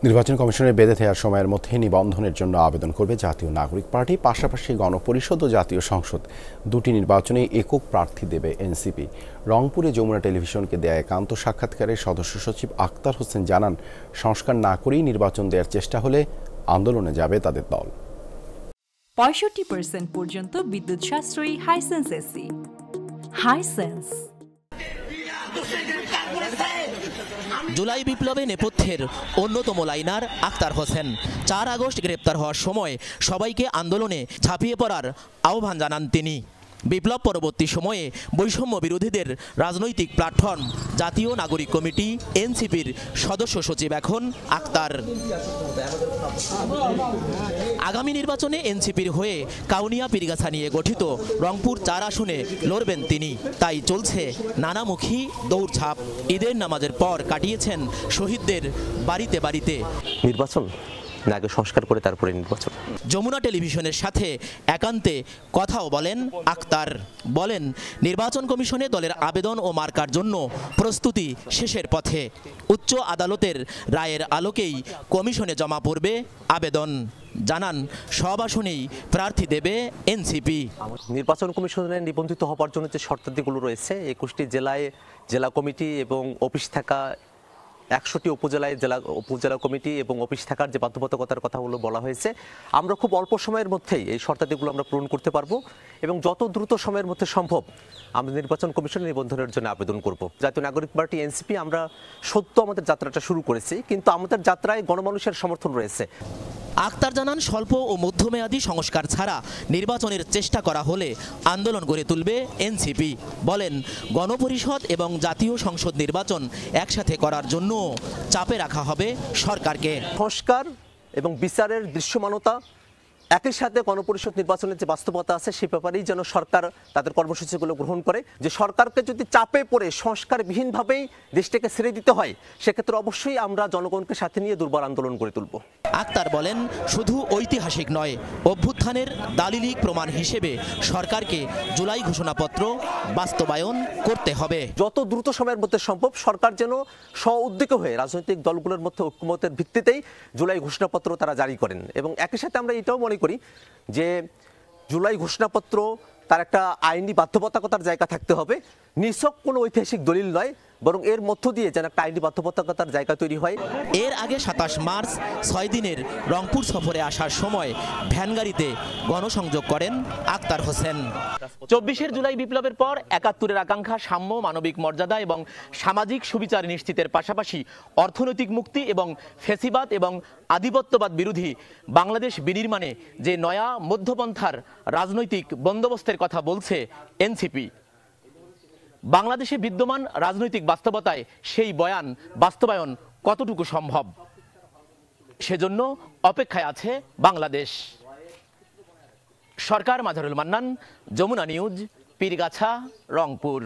নির্বাচন কমিশনের বেঁধে দেওয়ার সময়ের মধ্যে নিবন্ধনের জন্য আবেদন করবে জাতীয় নাগরিক পার্টি। পাশাপাশি গণপরিষদ ও জাতীয় সংসদ দুটি নির্বাচনে একক প্রার্থী দেবে এনসিপি। রংপুরে যমুনা টেলিভিশনকে দেয়া একান্ত সাক্ষাৎকারে সদস্য সচিব আক্তার হোসেন জানান, সংস্কার না করেই নির্বাচন দেওয়ার চেষ্টা হলে আন্দোলনে যাবে তাদের দল। 65% পর্যন্ত বিদ্যুৎ সাশ্রয়ী হাইসেন্স এসি। হাইসেন্স জুলাই বিপ্লবে নেপথ্যের অন্যতম লাইনার আক্তার হোসেন 4 আগস্ট গ্রেপ্তার হওয়ার সময় সবাইকে আন্দোলনে ঝাঁপিয়ে পড়ার আহ্বান জানান তিনি। বিপ্লব পরবর্তী সময়ে বৈষম্য বিরোধীদের রাজনৈতিক প্ল্যাটফর্ম জাতীয় নাগরিক কমিটি এনসিপির সদস্য সচিব এখন আক্তার। আগামী নির্বাচনে এনসিপির হয়ে কাউনিয়া পীরগাছা নিয়ে গঠিত রংপুর 4 আসনে লড়বেন তিনি। তাই চলছে নানামুখী দৌড়ঝাঁপ। ঈদের নামাজের পর কাটিয়েছেন শহীদদের বাড়িতে বাড়িতে। নির্বাচন না, আগে সংস্কার করে তারপরে নির্বাচন। যমুনা টেলিভিশনের সাথে একান্তে কথাও বলেন আক্তার। বলেন, নির্বাচন কমিশনে দলের আবেদন ও মার্কার জন্য প্রস্তুতি শেষের পথে। উচ্চ আদালতের রায়ের আলোকেই কমিশনে জমা পড়বে আবেদন। জানান, সব আসনেই প্রার্থী দেবে এনসিপি। নির্বাচন কমিশনে নিবন্ধিত হওয়ার জন্য যে শর্তাদিগুলো রয়েছে, 21টি জেলায় জেলা কমিটি এবং অফিস থাকা, 100টি উপজেলায় উপজেলা কমিটি এবং অফিস থাকার যে বাধ্যবাধকতার কথাগুলো বলা হয়েছে, আমরা খুব অল্প সময়ের মধ্যেই এই শর্তাদিগুলো আমরা পূরণ করতে পারবো এবং যত দ্রুত সময়ের মধ্যে সম্ভব আমরা নির্বাচন কমিশনে নিবন্ধনের জন্য আবেদন করব। জাতীয় নাগরিক পার্টি এনসিপি আমরা সত্য আমাদের যাত্রাটা শুরু করেছি, কিন্তু আমাদের যাত্রায় গণমানুষের সমর্থন রয়েছে। আক্তার জানান, স্বল্প ও মধ্যমেয়াদী সংস্কার ছাড়া নির্বাচনের চেষ্টা করা হলে আন্দোলন গড়ে তুলবে এনসিপি। বলেন, গণপরিষদ এবং জাতীয় সংসদ নির্বাচন একসাথে করার জন্য চাপে রাখা হবে সরকারকে। সংস্কার এবং বিচারের দৃশ্যমানতা, একই সাথে গণপরিষদ নির্বাচনের যে বাস্তবতা আছে সে ব্যাপারেই যেন সরকার তাদের কর্মসূচিগুলো গ্রহণ করে। যে সরকারকে যদি চাপে পড়ে সংস্কারবিহীনভাবেই দেশটাকে ছেড়ে দিতে হয়, সেক্ষেত্রে অবশ্যই আমরা জনগণকে সাথে নিয়ে দুর্বার আন্দোলন গড়ে তুলব। আক্তার বলেন, শুধু ঐতিহাসিক নয়, অভ্যুত্থানের দালিলিক প্রমাণ হিসেবে সরকারকে জুলাই ঘোষণাপত্র বাস্তবায়ন করতে হবে। যত দ্রুত সময়ের মধ্যে সম্ভব সরকার যেন স্ব-উদ্যোগী হয়ে রাজনৈতিক দলগুলোর মধ্যে ঐক্যমতের ভিত্তিতেই জুলাই ঘোষণাপত্র তারা জারি করেন। এবং একই সাথে আমরা এটাও মনে করি যে জুলাই ঘোষণাপত্র তার একটা আইনি বাধ্যবাধকতার জায়গা থাকতে হবে, নিছক কোনো ঐতিহাসিক দলিল নয়, বরং এর মধ্য দিয়ে যেন একটা আইনি বাধ্যবাধকতার জায়গা তৈরি হয়। এর আগে 27 মার্চ 6 দিনের রংপুর সফরে আসার সময় ভ্যানগাড়িতে গণসংযোগ করেন আক্তার হোসেন। 24 জুলাই বিপ্লবের পর 71-এর আকাঙ্ক্ষা সাম্য, মানবিক মর্যাদা এবং সামাজিক সুবিচার নিশ্চিতের পাশাপাশি অর্থনৈতিক মুক্তি এবং ফ্যাসিবাদ এবং আধিপত্যবাদ বিরোধী বাংলাদেশ বিনির্মাণে যে নয়া মধ্যপন্থার রাজনৈতিক বন্দোবস্তের কথা বলছে এনসিপি, বাংলাদেশে বিদ্যমান রাজনৈতিক বাস্তবতায় সেই বয়ান বাস্তবায়ন কতটুকু সম্ভব, সেজন্য অপেক্ষায় আছে বাংলাদেশ। সরকার, মাঝারুল মান্নান, যমুনা নিউজ, পীরগাছা, রংপুর।